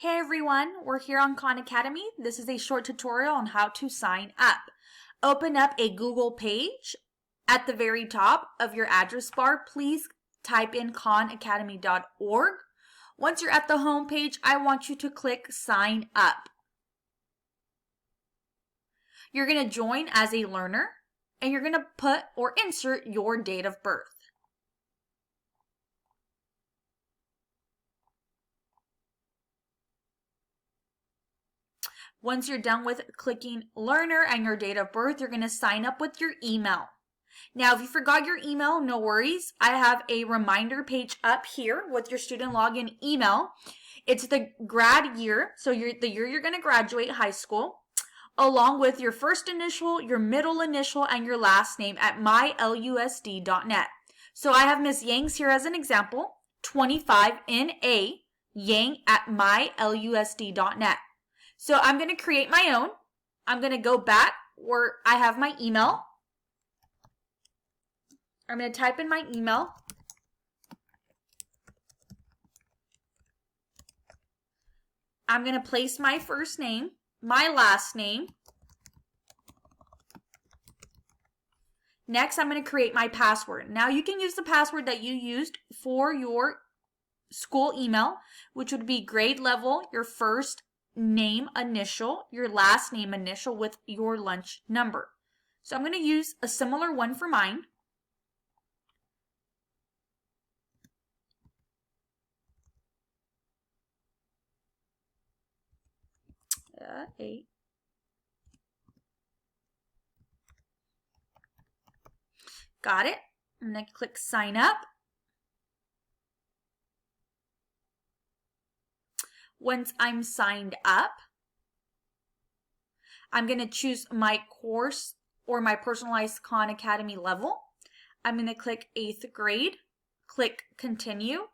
Hey everyone, we're here on Khan Academy. This is a short tutorial on how to sign up. Open up a Google page. At the very top of your address bar, please type in khanacademy.org. Once you're at the home page, I want you to click Sign Up. You're going to join as a learner, and you're going to put or insert your date of birth. Once you're done with clicking learner and your date of birth, you're going to sign up with your email. Now, if you forgot your email, no worries. I have a reminder page up here with your student login email. It's the grad year, so the year you're going to graduate high school, along with your first initial, your middle initial, and your last name at mylusd.net. So I have Miss Yang's here as an example, 25NA, Yang at mylusd.net. So I'm going to create my own. I'm going to go back where I have my email. I'm going to type in my email. I'm going to place my first name, my last name. Next, I'm going to create my password. Now you can use the password that you used for your school email, which would be grade level, your first name initial, your last name initial with your lunch number. So I'm going to use a similar one for mine. Eight. Got it. I'm going to click sign up. Once I'm signed up, I'm going to choose my course or my personalized Khan Academy level. I'm going to click 8th grade, click continue.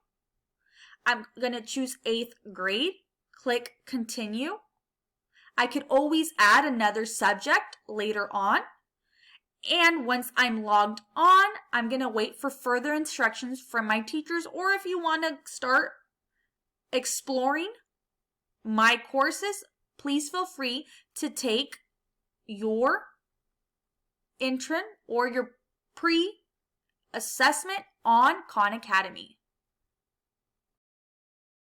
I'm going to choose 8th grade, click continue. I could always add another subject later on. And once I'm logged on, I'm going to wait for further instructions from my teachers, or if you want to start exploring my courses, please feel free to take your intern or your pre-assessment on Khan Academy.